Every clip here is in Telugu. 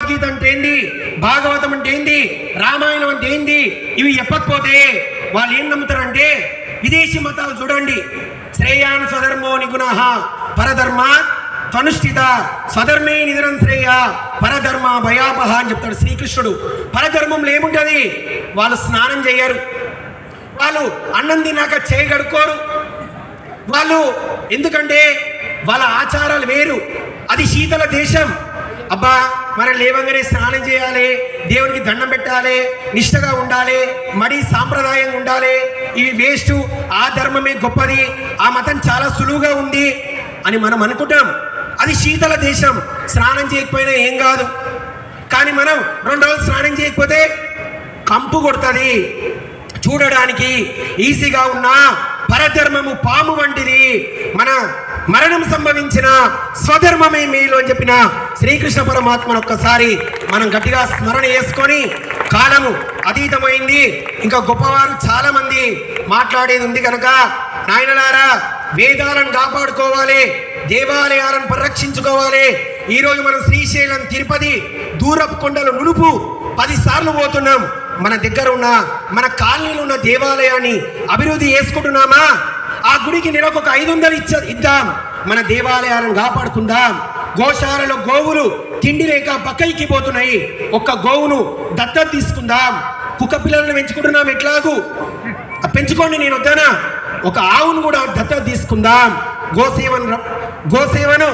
భగవద్గీత అంటే ఏంది, భాగవతం అంటే ఏంది, రామాయణం అంటే ఏంది, ఇవి చెప్పకపోతే వాళ్ళు ఏం నమ్ముతారంటే విదేశీ మతాలు చూడండి. శ్రేయాన్ స్వధర్మో నిగుణః పరధర్మ త్వనుష్ఠిత స్వధర్మే నిధనం శ్రేయ పరధర్మ భయాపహ అని చెప్తాడు శ్రీకృష్ణుడు. పరధర్మంలో ఏముంటుంది? వాళ్ళు స్నానం చేయరు, వాళ్ళు అన్నం తిన్నాక చేయగడుకోరు, వాళ్ళు ఎందుకంటే వాళ్ళ ఆచారాలు వేరు. అది శీతల దేశం. అబ్బా మనం లేవంగానే స్నానం చేయాలి, దేవునికి దండం పెట్టాలి, నిష్టగా ఉండాలి, మరీ సాంప్రదాయంగా ఉండాలి, ఇవి వేస్ట్, ఆ ధర్మమే గొప్పది, ఆ మతం చాలా సులువుగా ఉంది అని మనం అనుకుంటాం. అది శీతల దేశం, స్నానం చేయకపోయినా ఏం కాదు. కానీ మనం 2 రోజులు స్నానం చేయకపోతే కంపు కొడుతుంది. చూడడానికి ఈజీగా ఉన్న పరధర్మము పాము వంటిది, మన మరణం సంభవించిన స్వధర్మమే మేలు అని చెప్పిన శ్రీకృష్ణ పరమాత్మను ఒక్కసారి మనం గట్టిగా స్మరణ చేసుకొని, కాలము అతీతమైంది, ఇంకా గొప్పవారు చాలా మంది మాట్లాడేది ఉంది కనుక నాయనలారా వేదాలను కాపాడుకోవాలి, దేవాలయాలను పరిరక్షించుకోవాలి. ఈరోజు మనం శ్రీశైలం, తిరుపతి, దూరపు కొండలు నునుపు 10 సార్లు పోతున్నాం. మన దగ్గర ఉన్న మన కాలనీలో ఉన్న దేవాలయాన్ని అభివృద్ధి చేసుకుంటున్నామా? ఆ గుడికి నెలకు ఒక 500 ఇద్దాం, మన దేవాలయాలను కాపాడుకుందాం. గోశాలలో గోవులు తిండి లేక పక్కకి పోతున్నాయి, ఒక్క గోవును దత్తత తీసుకుందాం. కుక్క పిల్లలను పెంచుకుంటున్నాం, ఎట్లాగూ పెంచుకోండి, నేను వద్దానా. ఒక ఆవును కూడా దత్తత తీసుకుందాం, గోసేవను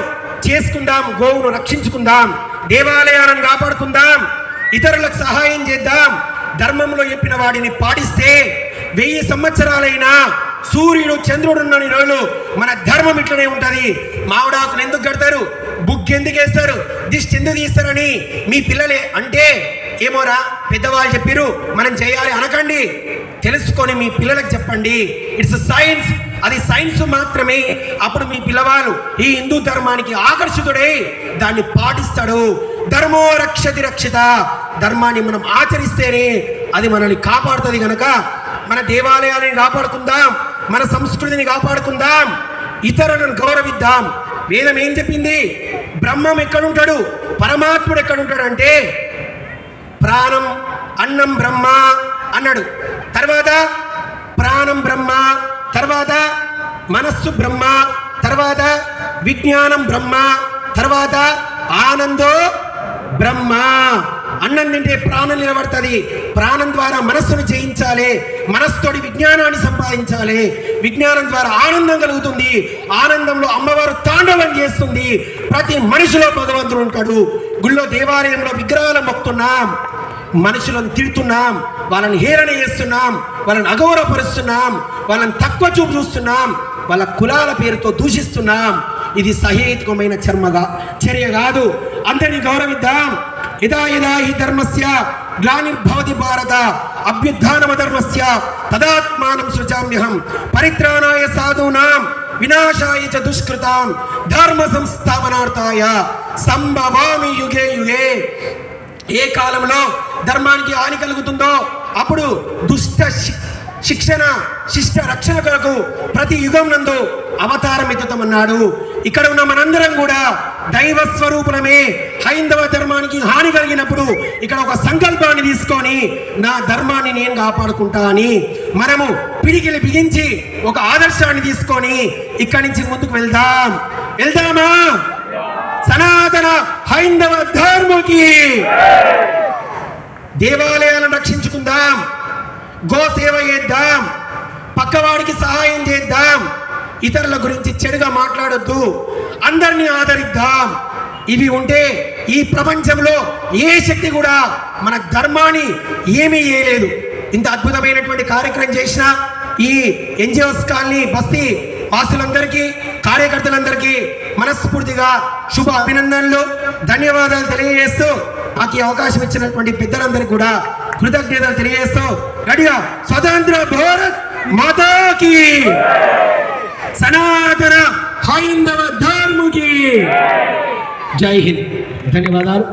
చేసుకుందాం, గోవును రక్షించుకుందాం, దేవాలయాలను కాపాడుకుందాం, ఇతరులకు సహాయం చేద్దాం. ధర్మంలో చెప్పిన వాడిని పాటిస్తే 1000 సంవత్సరాలైనా సూర్యుడు చంద్రుడు ఉన్న రోజులు మన ధర్మం ఇట్లనే ఉంటుంది. మామిడాకులు ఎందుకు కడతారు, బుగ్గు ఎందుకు వేస్తారు, దిష్టి ఎందుకు తీస్తారని మీ పిల్లలే అంటే ఏమోరా పెద్దవాళ్ళు చెప్పిరు మనం చేయాలి అనకండి. తెలుసుకొని మీ పిల్లలకు చెప్పండి. ఇట్స్ సైన్స్, అది సైన్స్ మాత్రమే. అప్పుడు మీ పిల్లవాళ్ళు ఈ హిందూ ధర్మానికి ఆకర్షితుడై దాన్ని పాటిస్తాడు. ధర్మో రక్షతి రక్షిత, ధర్మాన్ని మనం ఆచరిస్తేనే అది మనల్ని కాపాడుతుంది. కనుక మన దేవాలయాన్ని కాపాడుకుందాం, మన సంస్కృతిని కాపాడుకుందాం, ఇతరులను గౌరవిద్దాం. వేదం ఏం చెప్పింది? బ్రహ్మం ఎక్కడుంటాడు, పరమాత్ముడు ఎక్కడుంటాడు అంటే ప్రాణం అన్నం బ్రహ్మ అన్నాడు. తర్వాత ప్రాణం బ్రహ్మ, తర్వాత మనస్సు బ్రహ్మ, తర్వాత విజ్ఞానం బ్రహ్మ, తర్వాత ఆనందో బ్రహ్మ. అన్నం తింటే ప్రాణం నిలబడుతుంది, ప్రాణం ద్వారా మనస్సును జయించాలి, మనస్సుతోటి విజ్ఞానాన్ని సంపాదించాలి, విజ్ఞానం ద్వారా ఆనందం కలుగుతుంది, ఆనందంలో అమ్మవారు తాండవం చేస్తుంది. ప్రతి మనిషిలో భగవంతుడు ఉంటాడు. గుళ్ళో దేవాలయంలో విగ్రహాలు మొక్కుతున్నాం, మనుషులను తిడుతున్నాం, వాళ్ళని హేళన చేస్తున్నాం, వాళ్ళని అగౌరవపరుస్తున్నాం, వాళ్ళని తక్కువ చూపు చూస్తున్నాం, వాళ్ళ కులాల పేరుతో దూషిస్తున్నాం. ఇది సహేతుకమైన చర్య కాదు. అందరినీ గౌరవిద్దాం. యదా యదా హి ధర్మస్య గ్లానిర్భవతి భారత అభ్యుత్థానమధర్మస్య తదాత్మానం సృజామ్యహం పరిత్రాణాయ సాధూనాం వినాశాయ చ దుష్కృతాం ధర్మ సంస్థాపనార్థాయ సంభవామి యుగే యుగే. ఏ కాలంలో ధర్మానికి హాని కలుగుతుందో అప్పుడు దుష్ట శిక్షణ శిష్ట రక్షణ కొరకు ప్రతి యుగం నందు అవతారం ఎత్తుతామన్నాడు. ఇక్కడ ఉన్న మనందరం కూడా దైవ స్వరూపులమే. హైందవ ధర్మానికి హాని కలిగినప్పుడు ఇక్కడ ఒక సంకల్పాన్ని తీసుకొని నా ధర్మాన్ని నేను కాపాడుకుంటా అని మనము పిడికిలి బిగించి ఒక ఆదర్శాన్ని తీసుకొని ఇక్కడి నుంచి ముందుకు వెళ్దామా? సనాతన హైందవ ధర్మకి దేవాలయాలను రక్షించుకుందాం, గోసేవ చేద్దాం, పక్కవాడికి సహాయం చేద్దాం, ఇతరుల గురించి చెడుగా మాట్లాడొద్దు, అందరినీ ఆదరిద్దాం. ఇవి ఉంటే ఈ ప్రపంచంలో ఏ శక్తి కూడా మన ధర్మాన్ని ఏమీ చేయలేదు. ఇంత అద్భుతమైనటువంటి కార్యక్రమం చేసిన ఈ ఎన్జిఓస్ కాలనీ బస్తీ వాసులందరికీ, కార్యకర్తలందరికీ మనస్ఫూర్తిగా శుభ అభినందనలు, ధన్యవాదాలు తెలియజేస్తూ మాకు ఈ అవకాశం ఇచ్చినటువంటి పెద్దలందరికీ కూడా కృతజ్ఞతలు తెలియజేస్తూ గడిగా స్వతంత్ర భారత్ మాతాకి, సనాతన హైందవ ధర్మకి జై హింద్. ధన్యవాదాలు.